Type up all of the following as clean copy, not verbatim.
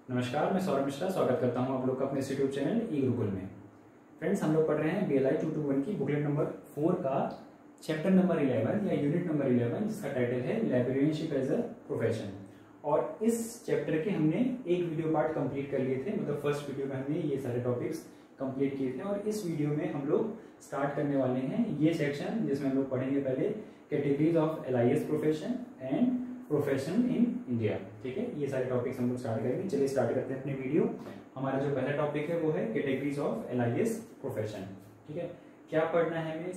नमस्कार, मैं सौरभ मिश्रा स्वागत करता हूं आप लोग का अपने यूट्यूब चैनल ई गुरुकुल में। फ्रेंड्स, हम लोग पढ़ रहे हैं BLI 221 की बुकलेट नंबर 4 का चैप्टर नंबर 11 या यूनिट नंबर 11, जिसका टाइटल है लाइब्रेरियनशिप एज अ प्रोफेशन। और इस चैप्टर के हमने एक वीडियो पार्ट कंप्लीट कर लिए थे, मतलब फर्स्ट वीडियो में हमने ये सारे टॉपिक्स कंप्लीट किए थे। और इस वीडियो में हम लोग स्टार्ट करने वाले हैं ये सेक्शन, जिसमें हम लोग पढ़ेंगे पहले categories of LIS profession and profession in India. ठीक है, ये सारे टॉपिक्स हम लोग स्टार्ट करेंगे। चलिए स्टार्ट करते हैं अपने वीडियो। हमारा जो पहला टॉपिक है वो है कैटेगरीज ऑफ LIS प्रोफेशन। ठीक है, क्या पढ़ना है हमें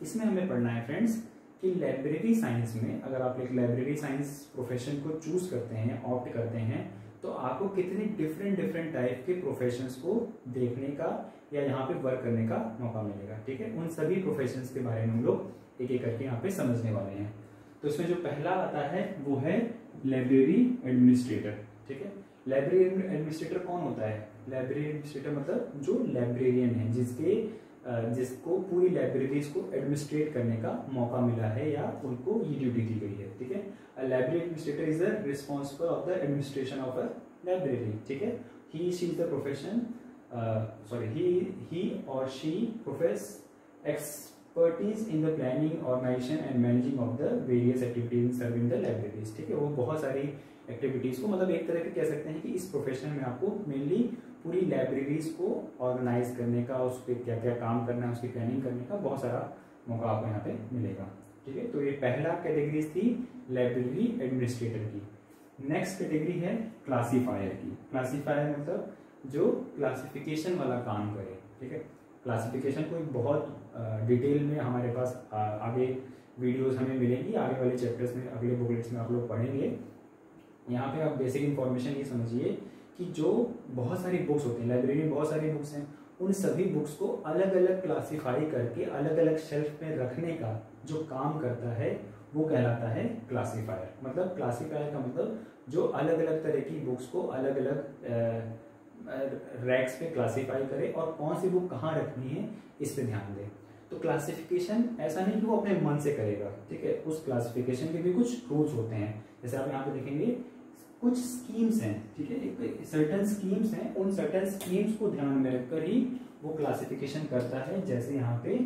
इसमें हमें पढ़ना है फ्रेंड्स कि लाइब्रेरी साइंस में अगर आप एक लाइब्रेरी साइंस प्रोफेशन को चूज करते हैं, ऑप्ट करते हैं, तो आपको कितने डिफरेंट टाइप के प्रोफेशंस को देखने का या यहाँ पे वर्क करने का मौका मिलेगा। ठीक है, उन सभी प्रोफेशंस के बारे में हम लोग एक एक करके यहाँ पे समझने वाले हैं। तो इसमें जो पहला आता है वो है लाइब्रेरी एडमिनिस्ट्रेटर। ठीक है, लाइब्रेरी एडमिनिस्ट्रेटर कौन होता है? लाइब्रेरी एडमिनिस्ट्रेटर मतलब जो लाइब्रेरियन है, जिसको पूरी लाइब्रेरीज को एडमिनिस्ट्रेट करने का मौका मिला है या उनको ये ड्यूटी दी गई है। ठीक है, library administrator is the responsible of the administration of a library. ठीक है, he she is the profession he or she profess expertise in the planning, organization and managing of the various activities served in the libraries। ठीक है, वो बहुत सारी activities को, मतलब एक तरह के कह सकते हैं कि इस प्रोफेशन में आपको मेनली पूरी लाइब्रेरीज को ऑर्गेनाइज करने का, उस पर क्या क्या काम करना है उसकी प्लानिंग करने का बहुत सारा मौका आपको यहाँ पे मिलेगा। ठीक है, तो ये पहला कैटेगरीज थी लाइब्रेरी एडमिनिस्ट्रेटर की। नेक्स्ट कैटेगरी है क्लासीफायर की। क्लासीफायर मतलब जो क्लासिफिकेशन वाला काम करे। ठीक है, क्लासिफिकेशन को एक बहुत डिटेल में हमारे पास आगे वीडियोस हमें मिलेंगी, आगे वाले चैप्टर्स में, अगले बुकलेट्स में आप लोग पढ़ेंगे। यहाँ पे आप बेसिक इन्फॉर्मेशन ये समझिए कि जो बहुत सारी बुक्स होती हैं, लाइब्रेरी में बहुत सारी बुक्स हैं, उन सभी बुक्स को अलग अलग क्लासीफाई करके अलग अलग शेल्फ में रखने का जो काम करता है वो कहलाता है क्लासीफायर। मतलब क्लासीफायर का मतलब जो अलग अलग तरह की बुक्स को अलग अलग रैक्स पे क्लासीफाई करे और कौन सी बुक कहाँ रखनी है इस पे ध्यान दे। तो क्लासिफिकेशन ऐसा नहीं कि वो अपने मन से करेगा। ठीक है, उस क्लासिफिकेशन के भी कुछ रूल्स होते हैं। जैसे आप यहाँ पे देखेंगे कुछ स्कीम्स हैं। ठीक है, एक सर्टेन स्कीम्स हैं, उन सर्टेन स्कीम्स को ध्यान में रखकर ही वो क्लासिफिकेशन करता है। जैसे यहाँ पे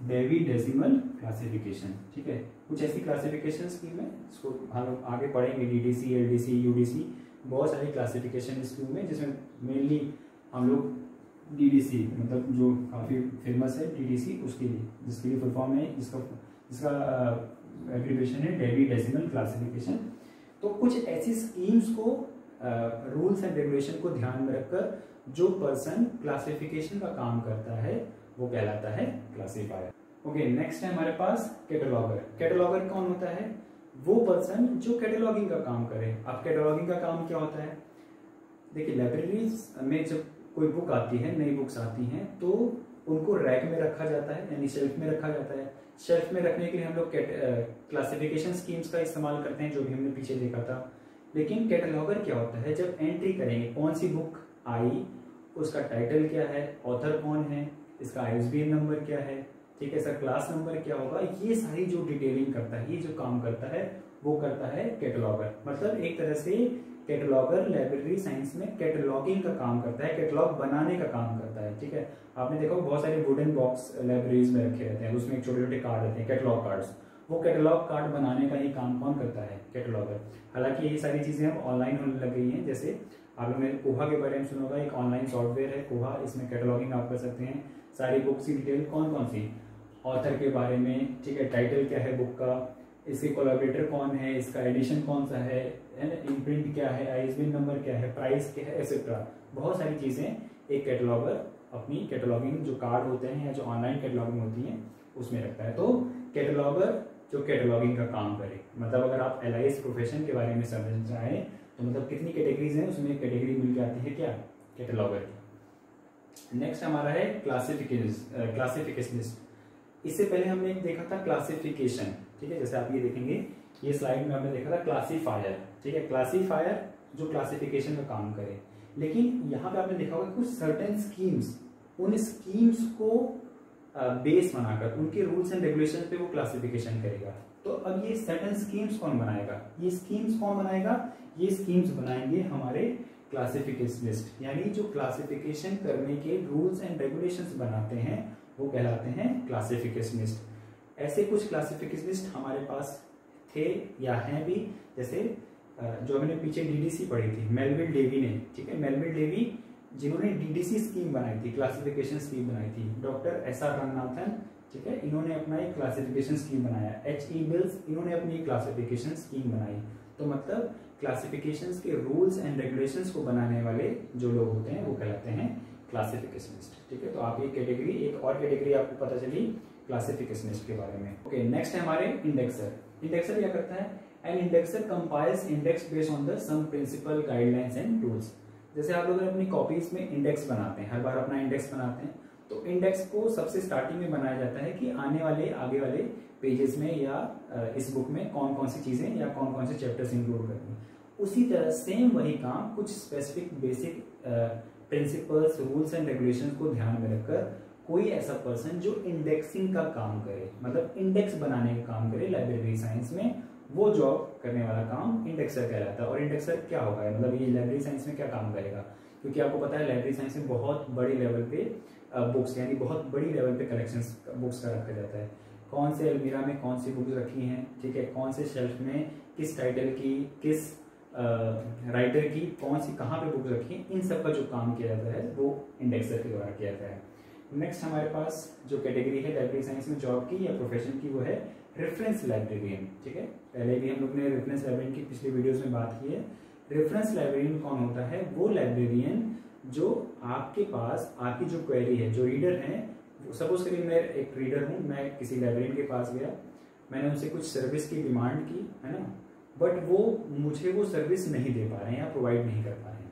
डेवी डेसिमल क्लासिफिकेशन। ठीक है, कुछ ऐसी क्लासिफिकेशन स्कीम है, इसको हम आगे पढ़ेंगे। DDC, LDC, UDC, बहुत सारी क्लासिफिकेशन स्कीम है, जिसमें मेनली हम लोग DDC मतलब जो काफ़ी फेमस है DDC, उसके लिए जिसके लिए फुल फॉर्म है, जिसका एब्रिविएशन है डेवी डेसिमल क्लासिफिकेशन। तो कुछ ऐसी स्कीम्स को, रूल्स एंड रेगुलेशन को ध्यान में रखकर जो पर्सन क्लासिफिकेशन का काम करता है वो कहलाता है क्लासीफायर। ओके, नेक्स्ट है हमारे पास कैटलॉगर। कैटलॉगर कौन होता है? वो पर्सन जो कैटलॉगिंग का काम करे। अब कैटलॉगिंग का काम क्या होता है? देखिए, लाइब्रेरीज में जब कोई बुक आती है, नई बुक्स आती हैं, तो उनको रैक में रखा जाता है, यानी शेल्फ में रखा जाता है। शेल्फ में रखने के लिए हम लोग क्लासिफिकेशन स्कीम्स का इस्तेमाल करते हैं, जो भी हमने पीछे देखा था। लेकिन कैटलॉगर क्या होता है? जब एंट्री करेंगे कौन सी बुक आई, उसका टाइटल क्या है, ऑथर कौन है, इसका ISBN नंबर क्या है, ठीक है, इसका क्लास नंबर क्या होगा, ये सारी जो डिटेलिंग करता है, ये जो काम करता है वो करता है कैटलॉगर। मतलब एक तरह से कैटलॉगर लाइब्रेरी साइंस में कैटलॉगिंग का काम करता है, कैटलॉग बनाने का काम करता है। ठीक है, आपने देखा बहुत सारे वुडन बॉक्स लाइब्रेरीज में रखे रहते हैं, उसमें छोटे छोटे कार्ड रहते हैं, कैटलॉग कार्ड्स। वो कैटलॉग कार्ड बनाने का ही काम कौन करता है? कैटलॉगर। हालांकि यही सारी चीजें अब ऑनलाइन होने लग गई हैं। जैसे आपने कोहा के बारे में सुना होगा, एक ऑनलाइन सॉफ्टवेयर है कोहा, इसमें कैटलॉगिंग आप कर सकते हैं। सारी बुक्स की डिटेल कौन सी, ऑथर के बारे में, ठीक है, टाइटल क्या है बुक का, इसके कोलैबोरेटर कौन है, इसका एडिशन कौन सा है, इम्प्रिंट क्या है, ISBN नंबर क्या है, प्राइस क्या है, एक्सेट्रा। बहुत सारी चीजें एक कैटलॉगर अपनी कैटलॉगिंग जो कार्ड होते हैं या जो ऑनलाइन कैटलॉगिंग होती है उसमें रखता है। तो कैटलॉगर जो कैटलॉगिंग का काम करे, मतलब अगर आप LIS प्रोफेशन के बारे में समझना चाहें तो मतलब कितनी कैटेगरीज हैं, उसमें कैटेगरी मिल जाती है क्या? कैटलॉगर की। नेक्स्ट हमारा है क्लासिफिकेशनिस्ट। इससे पहले हमने एक देखा था क्लासिफिकेशन। ठीक है, जैसे आप ये देखेंगे, ये स्लाइड में हमने देखा था क्लासीफायर। ठीक है, क्लासीफायर जो क्लासिफिकेशन का काम करे। लेकिन यहाँ पे आपने देखा होगा कुछ सर्टेन स्कीम्स, उन स्कीम्स को बेस बनाकर उनके रूल्स एंड रेगुलेशन पे वो क्लासिफिकेशन करेगा। तो अब ये सर्टेन स्कीम्स कौन बनाएगा? ये स्कीम्स कौन बनाएगा? ये स्कीम्स बनाएंगे हमारे क्लासिफिकेशनिस्ट, यानी जो क्लासिफिकेशन करने के रूल्स एंड रेगुलेशंस बनाते हैं वो कहलाते हैं क्लासिफिकेशनिस्ट। ऐसे कुछ क्लासिफिकेशनिस्ट हमारे पास थे या हैं भी, जैसे जो हमने पीछे डीडीसी पढ़ी थी मेलविल डेवी ने, ठीक है, मेलविल डेवी जिन्होंने डीडीसी स्कीम बनाई थी, क्लासिफिकेशन स्कीम बनाई थी। डॉक्टर एसआर रंगनाथन, ठीक है, इन्होंने अपना एक क्लासिफिकेशन स्कीम बनाया। एचई बिल्स, इन्होंने अपनी क्लासिफिकेशन स्कीम बनाई। तो मतलब क्लासिफिकेशंस के रूल्स एंड रेगुलेशंस को बनाने वाले जो लोग होते हैं वो कहलाते हैं क्लासिफिकेशनिस्ट, ठीक है। तो आप ये कैटेगरी, एक और कैटेगरी आपको पता चली क्लासिफिकेशनिस्ट के बारे में। ओके, नेक्स्ट है हमारे इंडेक्सर। इंडेक्सर क्या करता है? An indexer compiles index based on the some principle guidelines and rules. जैसे आप लोग अपनी कॉपीज में इंडेक्स बनाते हैं, हर बार अपना इंडेक्स बनाते हैं, तो इंडेक्स को सबसे स्टार्टिंग में बनाया जाता है कि आने वाले आगे वाले पेजेस में या इस बुक में कौन कौन सी चीजें या कौन कौन से चैप्टर्स इंक्लूड करनी। उसी तरह सेम वही काम कुछ specific basic principles, rules and regulations को ध्यान में रखकर कोई ऐसा पर्सन जो इंडेक्सिंग का काम करे, मतलब इंडेक्स बनाने का काम करे लाइब्रेरी साइंस में, वो जॉब करने वाला काम इंडेक्सर कहलाता है। और इंडेक्सर क्या होगा, मतलब ये लाइब्रेरी साइंस में क्या काम करेगा? क्योंकि आपको पता है लाइब्रेरी साइंस में बहुत बड़ी लेवल पे बुक्स, यानी बहुत बड़ी लेवल पे कलेक्शंस बुक्स का रखा जाता है। कौन से अलमीरा में कौन सी बुक्स रखी हैं, ठीक है, कौन से शेल्फ में किस टाइटल की, किस राइटर की कौन सी कहाँ पे बुक्स रखी हैं, इन सब का जो काम किया जाता है वो इंडेक्सर के द्वारा किया जाता है। नेक्स्ट हमारे पास जो कैटेगरी है लाइब्रेरी साइंस में जॉब की या प्रोफेशन की, वो है रेफरेंस लाइब्रेरियन, ठीक है। पहले भी हम लोग ने रेफरेंस लाइब्रेरियन की पिछले वीडियोस में बात की है। रेफरेंस लाइब्रेरियन कौन होता है? वो लाइब्रेरियन जो आपके पास आपकी जो क्वेरी है, जो रीडर है, सपोज करिए मैं एक रीडर हूँ, मैं किसी लाइब्रेरियन के पास गया, मैंने उनसे कुछ सर्विस की डिमांड की, है ना, बट वो मुझे वो सर्विस नहीं दे पा रहे हैं या प्रोवाइड नहीं कर पा रहे हैं,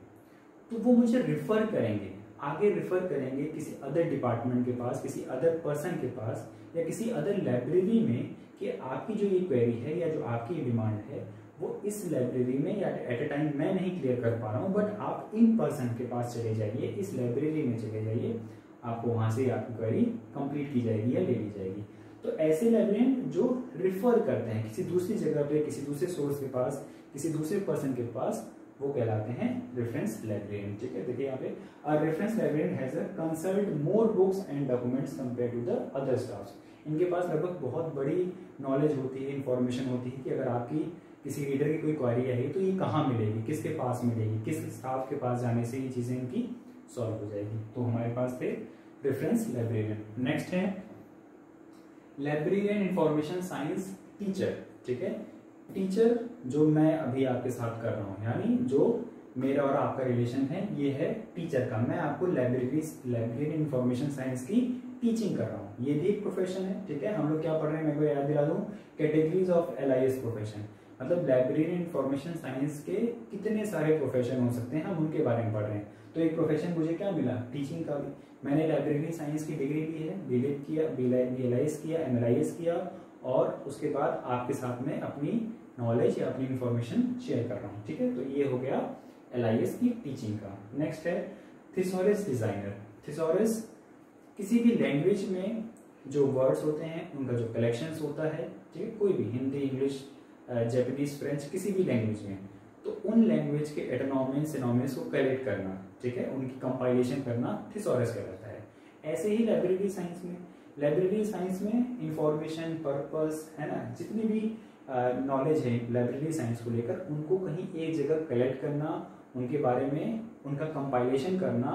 तो वो मुझे रिफर करेंगे, आगे रिफर करेंगे किसी अदर डिपार्टमेंट के पास, किसी अदर पर्सन के पास या किसी अदर लाइब्रेरी में कि आपकी जो ये क्वेरी है या जो आपकी ये डिमांड है वो इस लाइब्रेरी में या एट ए टाइम मैं नहीं क्लियर कर पा रहा हूँ, बट आप इन पर्सन के पास चले जाइए, इस लाइब्रेरी में चले जाइए, आपको वहां से आपकी क्वेरी कंप्लीट की जाएगी या ले ली जाएगी। तो ऐसे लाइब्रेरियन जो रिफर करते हैं किसी दूसरी जगह पे, किसी दूसरे सोर्स के पास, किसी दूसरे पर्सन के पास, वो कहलाते हैं रेफरेंस लाइब्रेरियन, ठीक है। देखिए यहाँ पे a reference librarian has consult more books and documents compare to the other staffs. इनके पास लगभग बहुत बड़ी नॉलेज होती है, इंफॉर्मेशन होती है कि अगर आपकी किसी रीडर की कोई क्वेरी आई तो ये कहाँ मिलेगी, किसके पास मिलेगी, किस स्टाफ के पास जाने से ये चीजें इनकी सॉल्व हो जाएगी। तो हमारे पास थे रेफरेंस लाइब्रेरियन। नेक्स्ट है लाइब्रेरियन इंफॉर्मेशन साइंस टीचर, ठीक है। टीचर जो मैं अभी आपके साथ कर रहा हूँ, यानी जो मेरा और आपका रिलेशन है, ये है टीचर का। मैं आपको लाइब्रेरियन इंफॉर्मेशन साइंस की टीचिंग कर रहा हूँ, ये भी एक प्रोफेशन है, ठीक है। हम लोग क्या पढ़ रहे हैं, मैं को याद दिला दूं, कैटेगरीज ऑफ LIS प्रोफेशन, मतलब लाइब्रेरियन इंफॉर्मेशन साइंस के कितने सारे प्रोफेशन हो सकते हैं, हम उनके बारे में पढ़ रहे हैं। तो एक प्रोफेशन मुझे क्या मिला, टीचिंग का भी। मैंने लाइब्रेरी साइंस की डिग्री ली है, बीलिट किया, BLIS किया, MLIS किया, और उसके बाद आपके साथ में अपनी नॉलेज या अपनी इंफॉर्मेशन शेयर कर रहा हूँ, ठीक है। तो ये हो गया LIS की टीचिंग का। नेक्स्ट है थिसॉरस डिजाइनर। थिसॉरस किसी भी लैंग्वेज में जो वर्ड्स होते हैं उनका जो कलेक्शंस होता है, ठीक है, कोई भी हिंदी, इंग्लिश, जापानीज, फ्रेंच, किसी भी लैंग्वेज में, तो उन लैंग्वेज के एटोनॉमिन सिनोनिम्स को कलेक्ट करना, ठीक है, उनकी कंपाइलेशन करना थिसॉरस कहलाता है। ऐसे ही लाइब्रेरी साइंस में इंफॉर्मेशन, पर्पस, है ना, जितनी भी नॉलेज है लाइब्रेरी साइंस को लेकर, उनको कहीं एक जगह कलेक्ट करना, उनके बारे में उनका कंपाइलेशन करना,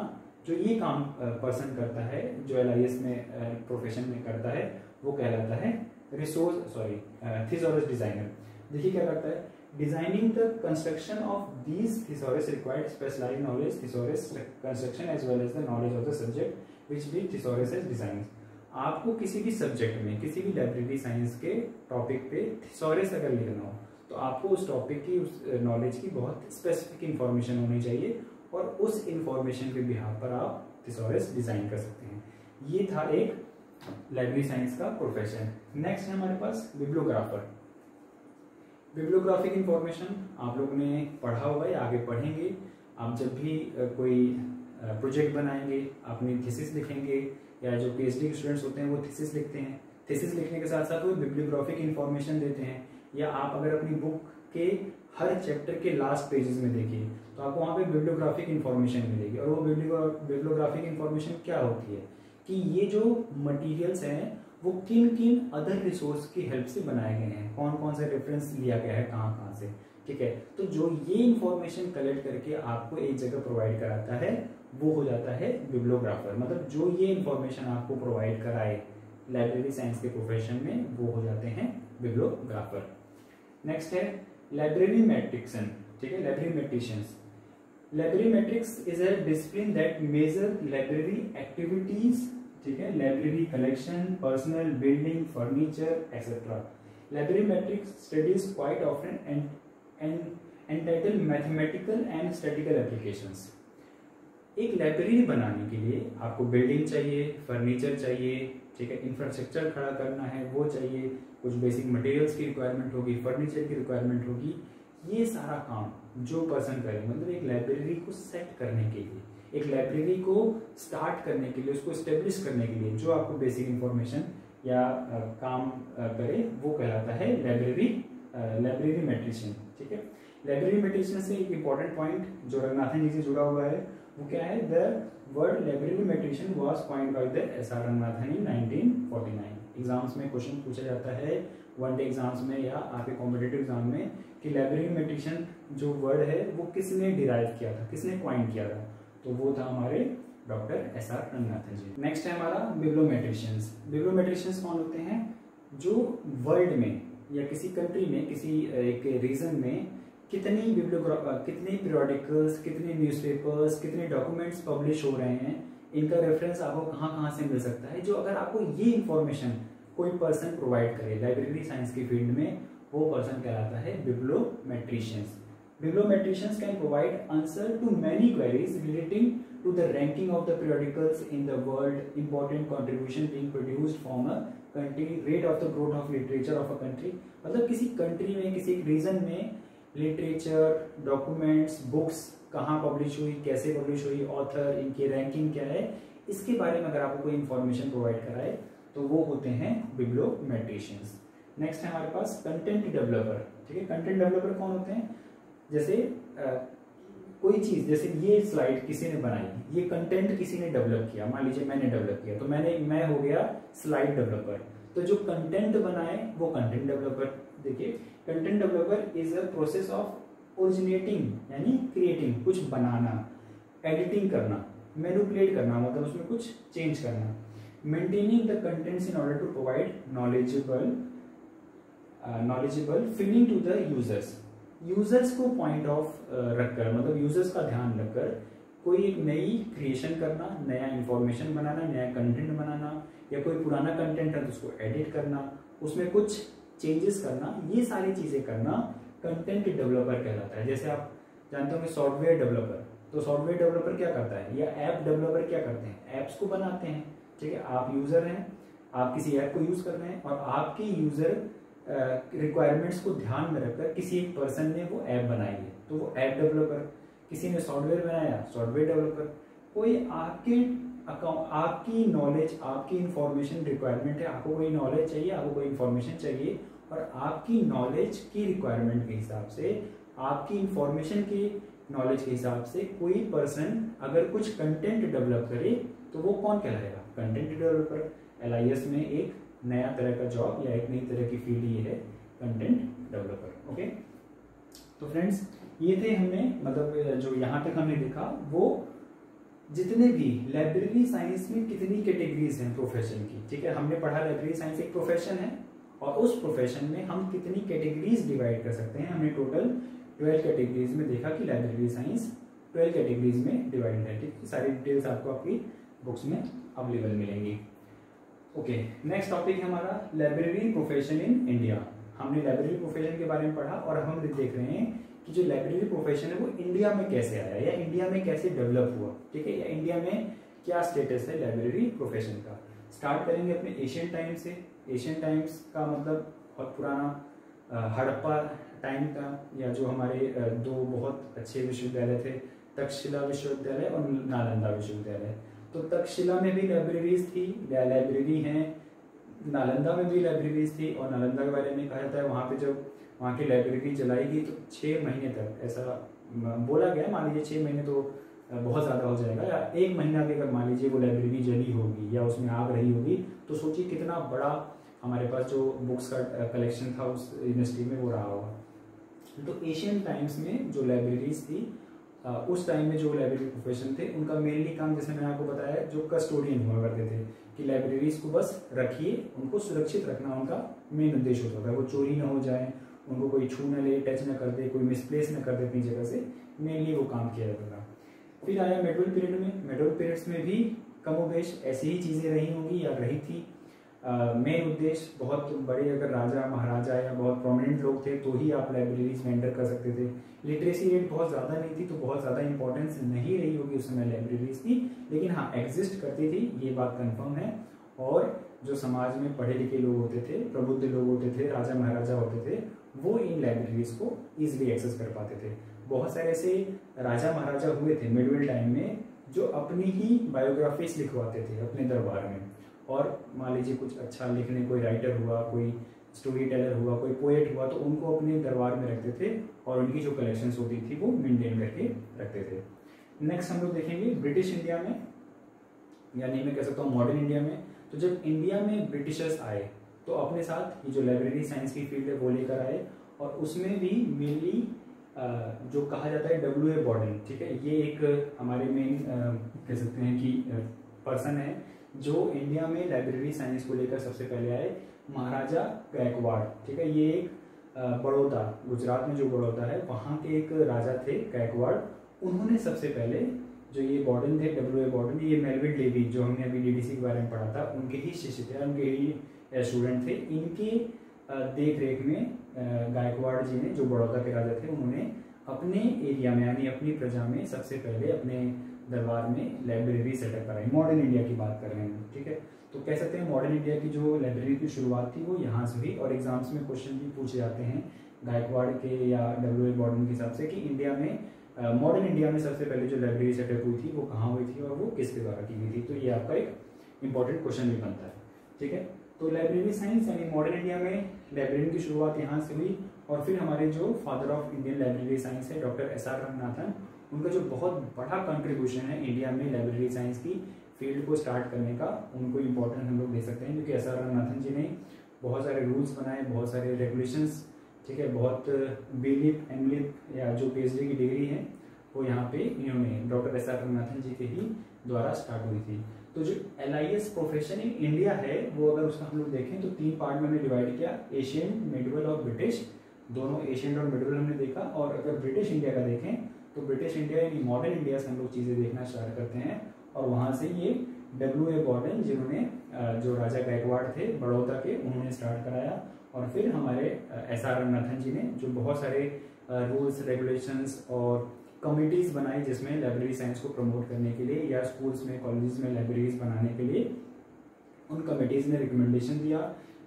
जो ये काम पर्सन करता है, जो LIS में प्रोफेशन में करता है, वो कहलाता है थिसॉरस डिजाइनर। देखिए क्या करता है, designing the construction of these thesaurus required specialized knowledge thesaurus construction as well as the knowledge of the subject which भी थिसॉरस हैज डिजाइन। आपको किसी भी सब्जेक्ट में, किसी भी लाइब्रेरी साइंस के टॉपिक पे थिसॉरस अगर लिखना हो, तो आपको उस टॉपिक की, उस नॉलेज की बहुत स्पेसिफिक इंफॉर्मेशन होनी चाहिए, और उस इंफॉर्मेशन के बिहाफ पर आप थिसॉरस डिजाइन कर सकते हैं। ये था एक लाइब्रेरी साइंस का प्रोफेशन। नेक्स्ट है हमारे पास बिब्लियोग्राफर। बिब्लियोग्राफिक इंफॉर्मेशन आप लोगों ने पढ़ा होगा या आगे पढ़ेंगे। आप जब भी कोई प्रोजेक्ट बनाएंगे, अपनी थीसिस लिखेंगे, या जो PhD के स्टूडेंट्स होते हैं वो थीसिस लिखते हैं, थीसिस लिखने के साथ साथ वो बिब्लियोग्राफिक इंफॉर्मेशन देते हैं। या आप अगर अपनी बुक के हर चैप्टर के लास्ट पेजेस में देखिए तो आपको वहाँ पे बिब्लियोग्राफिक इंफॉर्मेशन मिलेगी। और वो बिब्लियोग्राफिक इंफॉर्मेशन क्या होती है कि ये जो मटेरियल्स हैं वो किन किन अदर रिसोर्स की हेल्प से बनाए गए हैं, कौन कौन सा रेफरेंस लिया गया है कहाँ कहाँ से, ठीक है। तो जो ये इंफॉर्मेशन कलेक्ट करके आपको एक जगह प्रोवाइड कराता है वो हो जाता है बिब्लियोग्राफर। मतलब जो ये इंफॉर्मेशन आपको प्रोवाइड कराए लाइब्रेरी साइंस के प्रोफेशन में वो हो जाते हैं बिब्लियोग्राफर। नेक्स्ट है लाइब्रेरी मैट्रिक्सन, ठीक है, लाइब्रेरी मैट्रिशियंस। Library metrics is a discipline that measure library activities, ठीक है, library collection, personnel building, furniture etcetera. Library metrics studies quite often and entitle mathematical and statical applications. एक लाइब्रेरी बनाने के लिए आपको बिल्डिंग चाहिए, फर्नीचर चाहिए, ठीक है, इंफ्रास्ट्रक्चर खड़ा करना है वो चाहिए, कुछ बेसिक मटेरियल्स की रिक्वायरमेंट होगी, फर्नीचर की रिक्वायरमेंट होगी। ये सारा काम जो पर्सन करे, मतलब एक लाइब्रेरी को सेट करने के लिए, एक लाइब्रेरी को स्टार्ट करने के लिए, उसको स्टेब्लिश करने के लिए जो आपको बेसिक इंफॉर्मेशन या काम करे वो कहलाता है लाइब्रेरी मैट्रिशियन, ठीक है। लाइब्रेरी मैट्रिशियन से एक इंपॉर्टेंट पॉइंट जो रंगनाथन जी से जुड़ा हुआ है वो क्या है, the word library metrician was coined by the S R. Ranganathan in 1949। Exams में क्वेश्चन पूछा जाता है वन डे एग्जाम्स में या आपके कॉम्पिटेटिव एग्जाम में कि लाइब्रेरी मैट्रिशियन जो वर्ड है वो किसने डिराइव किया था, किसने कॉइन किया था, तो वो था हमारे डॉक्टर एस.आर. रंगनाथन जी। नेक्स्ट है हमारा बिब्लियोमेट्रिशियंस। बिब्लियोमेट्रिशियंस कौन होते हैं, जो वर्ल्ड में या किसी कंट्री में, किसी एक रीजन में कितने पीरियोडिकल्स, कितने न्यूज़पेपर्स, कितने डॉक्यूमेंट्स पब्लिश हो रहे हैं, इनका रेफरेंस आपको कहाँ कहाँ से मिल सकता है। जो अगर आपको ये इंफॉर्मेशन कोई पर्सन प्रोवाइड करे लाइब्रेरी साइंस की फील्ड में, वो पर्सन कहलाता है बिब्लियोमेट्रिशियंस। Bibliometricians can provide answer to many queries relating to the ranking of the periodicals in the world, important contribution being produced from a country, rate of the growth of literature of a country। मतलब किसी country में, किसी reason में literature, documents, books कहाँ publish हुई, कैसे publish हुई, author, इनकी रैंकिंग क्या है, इसके बारे में अगर आपको कोई इंफॉर्मेशन प्रोवाइड कराए तो वो होते हैं बिब्लियोमेट्रिशियंस। नेक्स्ट है हमारे पास कंटेंट डेवलपर, ठीक है। कंटेंट डेवलपर कौन होते हैं, जैसे कोई चीज, जैसे ये स्लाइड किसी ने बनाई, ये कंटेंट किसी ने डेवलप किया, मान लीजिए मैंने डेवलप किया, तो मैं हो गया स्लाइड डेवलपर। तो जो कंटेंट बनाए वो कंटेंट डेवलपर। देखिए content developer is a process of originating यानी क्रिएटिंग, कुछ बनाना, एडिटिंग करना, मैनिपुलेट करना, मतलब उसमें कुछ चेंज करना, maintaining the contents in order to provide knowledgeable feeling to the users. Users को पॉइंट ऑफ रखकर, मतलब यूजर्स का ध्यान रखकर कोई एक नई क्रिएशन करना, नया इंफॉर्मेशन बनाना, नया कंटेंट बनाना, या कोई पुराना कंटेंट है तो उसको एडिट करना, उसमें कुछ चेंजेस करना, ये सारी चीजें करना कंटेंट डेवलपर कहलाता है। जैसे आप जानते होंगे सॉफ्टवेयर डेवलपर, तो सॉफ्टवेयर डेवलपर क्या करता है, या ऐप डेवलपर क्या करते हैं, ऐप्स को बनाते हैं, ठीक है। आप यूजर हैं, आप किसी ऐप को यूज कर रहे हैं और आपकी यूजर रिक्वायरमेंट्स को ध्यान में रखकर किसी एक पर्सन ने वो ऐप बनाई है तो वो ऐप डेवलपर, किसी ने सॉफ्टवेयर बनाया सॉफ्टवेयर डेवलपर। कोई आपकी नॉलेज, आपकी इंफॉर्मेशन रिक्वायरमेंट है, आपको कोई नॉलेज चाहिए, आपको कोई इंफॉर्मेशन चाहिए, और आपकी नॉलेज की रिक्वायरमेंट के हिसाब से, आपकी इंफॉर्मेशन की नॉलेज के हिसाब से कोई पर्सन अगर कुछ कंटेंट डेवलप करे तो वो कौन कहलाएगा, कंटेंट डेवलपर। LIS में एक नया तरह का जॉब या एक नई तरह की फील्ड ये है कंटेंट डेवलपर। ओके, तो फ्रेंड्स ये थे हमने, मतलब जो यहाँ तक हमने देखा वो जितने भी लाइब्रेरी साइंस में कितनी कैटेगरीज हैं प्रोफेशन की, ठीक है। हमने पढ़ा लाइब्रेरी साइंस एक प्रोफेशन है और उस प्रोफेशन में हम कितनी कैटेगरीज डिवाइड कर सकते हैं। हमने टोटल 12 कैटेगरीज में देखा कि लाइब्रेरी साइंस 12 कैटेगरीज में डिवाइड है, ठीक है। सारी डिटेल्स आपको आपकी बुक्स में अवेलेबल मिलेंगी। ओके, नेक्स्ट टॉपिक है हमारा लाइब्रेरी प्रोफेशन इन इंडिया। हमने लाइब्रेरी प्रोफेशन के बारे में पढ़ा और हम देख रहे हैं कि जो लाइब्रेरी प्रोफेशन है वो इंडिया में कैसे आया या इंडिया में कैसे डेवलप हुआ, ठीक है, या इंडिया में क्या स्टेटस है लाइब्रेरी प्रोफेशन का। स्टार्ट करेंगे अपने एशियन टाइम से। एशियन टाइम्स का मतलब बहुत पुराना, हड़प्पा टाइम का, या जो हमारे दो बहुत अच्छे विश्वविद्यालय थे, तक्षशिला विश्वविद्यालय और नालंदा विश्वविद्यालय। तो तक्षशिला में भी लाइब्रेरीज थी, लाइब्रेरी हैं, नालंदा में भी लाइब्रेरीज थी, और नालंदा के बारे में कहा जाता है वहाँ पे जब वहाँ की लाइब्रेरी जलाएगी तो 6 महीने तक, ऐसा बोला गया है, मान लीजिए 6 महीने तो बहुत ज़्यादा हो जाएगा, या 1 महीना भी अगर मान लीजिए वो लाइब्रेरी जली होगी या उसमें आग रही होगी, तो सोचिए कितना बड़ा हमारे पास जो बुक्स का कलेक्शन था उस यूनिवर्सिटी में वो रहा होगा। तो एशियन टाइम्स में जो लाइब्रेरीज थी, उस टाइम में जो लाइब्रेरी प्रोफेशन थे उनका मेनली काम, जैसे मैंने आपको बताया, जो कस्टोडियन हुआ करते थे कि लाइब्रेरीज को बस रखिए, उनको सुरक्षित रखना उनका मेन उद्देश्य होता था, वो चोरी ना हो जाए, उनको कोई छू न ले, टच न कर दे, कोई मिसप्लेस न कर दे अपनी जगह से, मेनली वो काम किया जाता था। फिर आया मिडल पीरियड में, मिडल पीरियड्स में भी कमोबेश ऐसी ही चीज़ें रही होंगी या रही थी। मेन उद्देश्य बहुत बड़े अगर राजा महाराजा या बहुत प्रोमिनेंट लोग थे तो ही आप लाइब्रेरीज में एंटर कर सकते थे। लिटरेसी रेट बहुत ज़्यादा नहीं थी तो बहुत ज़्यादा इंपॉर्टेंस नहीं रही होगी उस समय लाइब्रेरीज की, लेकिन हाँ एग्जिस्ट करती थी, ये बात कंफर्म है। और जो समाज में पढ़े लिखे लोग होते थे, प्रबुद्ध लोग होते थे, राजा महाराजा होते थे, वो इन लाइब्रेरीज को ईजिली एक्सेस कर पाते थे। बहुत सारे ऐसे राजा महाराजा हुए थे मिडिवल टाइम में जो अपनी ही बायोग्राफीज लिखवाते थे अपने दरबार में, और मान लीजिए कुछ अच्छा लिखने, कोई राइटर हुआ, कोई स्टोरी टेलर हुआ, कोई पोएट हुआ, तो उनको अपने दरबार में रखते थे और उनकी जो कलेक्शंस होती थी वो मेंटेन करके रखते थे। नेक्स्ट हम लोग देखेंगे ब्रिटिश इंडिया में, यानी मैं कह सकता हूँ मॉडर्न इंडिया में। तो जब इंडिया में ब्रिटिशर्स आए तो अपने साथ ये जो लाइब्रेरी साइंस की फील्ड है वो लेकर आए, और उसमें भी मेनली जो कहा जाता है W.A. बॉर्डन, ठीक है, ये एक हमारे मेन कह सकते हैं कि पर्सन है जो इंडिया में लाइब्रेरी साइंस को लेकर सबसे पहले आए, महाराजा गायकवाड़, ठीक है। ये एक बड़ौदा, गुजरात में जो बड़ौदा है वहाँ के एक राजा थे गायकवाड़, उन्होंने सबसे पहले जो ये बॉर्डन थे W.A. बॉर्डन, ये मेलविन डेवी जो हमने अभी DDC के बारे में पढ़ा था उनके ही शिष्य थे, उनके ही स्टूडेंट थे। इनके देख रेख में गायकवाड़ जी ने, जो बड़ौदा के राजा थे, उन्होंने अपने एरिया में यानी अपनी प्रजा में सबसे पहले अपने दरबार में लाइब्रेरी सेटअप कराई। मॉडर्न इंडिया की बात कर रहे हैं, ठीक है। तो कह सकते हैं मॉडर्न इंडिया की जो लाइब्रेरी की शुरुआत थी वो यहाँ से हुई, और एग्जाम्स में क्वेश्चन भी पूछे जाते हैं गायकवाड़ के या W.A. बॉर्डन के हिसाब से कि इंडिया में मॉडर्न इंडिया में सबसे पहले जो लाइब्रेरी सेटअप हुई थी वो कहाँ हुई थी और वो किसके द्वारा की गई थी। तो ये आपका एक इंपॉर्टेंट क्वेश्चन भी बनता है, ठीक है। तो लाइब्रेरी साइंस यानी मॉडर्न इंडिया में लाइब्रेरी की शुरुआत यहाँ से हुई, और फिर हमारे जो father of Indian library science है डॉक्टर S.R. रंगनाथन, उनका जो बहुत बड़ा कंट्रीब्यूशन है इंडिया में लाइब्रेरी साइंस की फील्ड को स्टार्ट करने का, उनको इम्पोर्टेंस हम लोग दे सकते हैं, क्योंकि S.R. रंगनाथन जी ने बहुत सारे रूल्स बनाए, बहुत सारे रेगुलेशंस, ठीक है, बहुत B.Lip M.Lip या जो PhD की डिग्री है वो यहाँ पे इन्होंने डॉक्टर S.R. रंगनाथन जी के ही द्वारा स्टार्ट हुई थी। तो जो LIS प्रोफेशन इन इंडिया है वो अगर उसका हम लोग देखें तो 3 पार्ट में हमने डिवाइड किया, एशियन, मिडिवल और ब्रिटिश। दोनों एशियन और मिडिवल हमने देखा, और अगर ब्रिटिश इंडिया का देखें तो ब्रिटिश इंडिया यानी मॉडर्न इंडिया से हम लोग चीज़ें देखना स्टार्ट करते हैं, और वहाँ से ये W.A. बॉर्डन जिन्होंने जो राजा गायकवाड़ थे बड़ौदा के, उन्होंने स्टार्ट कराया, और फिर हमारे S.R. रंगनाथन जी ने जो बहुत सारे रूल्स रेगुलेशंस और कमिटीज़ बनाई जिसमें लाइब्रेरी साइंस को प्रमोट करने के लिए या स्कूल्स में कॉलेजेस में लाइब्रेरीज बनाने के लिए उन कमिटीज़ ने रिकमेंडेशन दिया।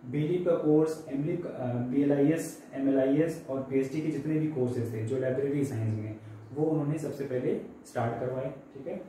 B.Lip का कोर्स, M.Lip, BLIS, MLIS और PhD के जितने भी कोर्सेज थे जो लाइब्रेरी साइंस में, वो उन्होंने सबसे पहले स्टार्ट करवाए, ठीक है।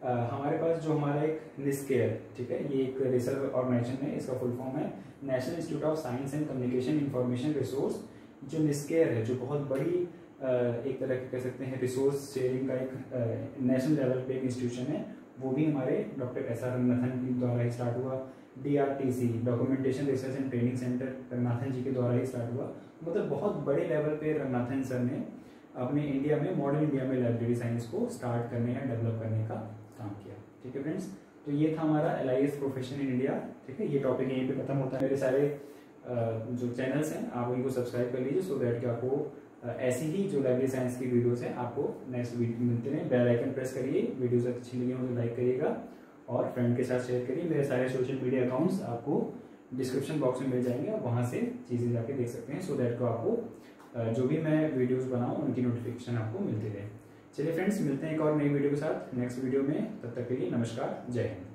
हमारे पास जो हमारा एक NISCARE, ठीक है, ये एक रिसर्च ऑर्गेनाइजेशन है, इसका फुल फॉर्म है national institute of science and communication information resource. जो NISCARE है, जो बहुत बड़ी एक तरह की कह सकते हैं रिसोर्स शेयरिंग का एक नेशनल लेवल पे एक इंस्टीट्यूशन है, वो भी हमारे डॉक्टर S.R. रंगनाथन जी द्वारा ही स्टार्ट हुआ। DRTC, documentation research and training centre, Ranganathan ji के द्वारा ही स्टार्ट हुआ। मतलब बहुत बड़े लेवल पे रंगनाथन सर ने अपने इंडिया में, मॉडर्न इंडिया में लाइब्रेरी साइंस को स्टार्ट करने या डेवलप करने का काम किया, ठीक है फ्रेंड्स। तो ये था हमारा LIS प्रोफेशन इन इंडिया, ठीक है। ये टॉपिक यहीं पे खत्म होता है। मेरे सारे जो चैनल्स हैं आप उनको सब्सक्राइब कर लीजिए, सो दैट कि आपको ऐसी ही जो लाइब्रेरी साइंस की वीडियोस हैं आपको नेक्स्ट वीडियो मिलते हैं। बेल आइकन प्रेस करिए, वीडियोस अच्छी लगी हो तो लाइक करिएगा और फ्रेंड के साथ शेयर करिए। मेरे सारे सोशल मीडिया अकाउंट्स आपको डिस्क्रिप्शन बॉक्स में मिल जाएंगे, आप वहाँ से चीज़ें जाके देख सकते हैं, सो दैट को आपको जो भी मैं वीडियोस बनाऊँ उनकी नोटिफिकेशन आपको मिलती रहे। चलिए फ्रेंड्स, मिलते हैं एक और नई वीडियो के साथ नेक्स्ट वीडियो में। तब तक के लिए नमस्कार, जय हिंद।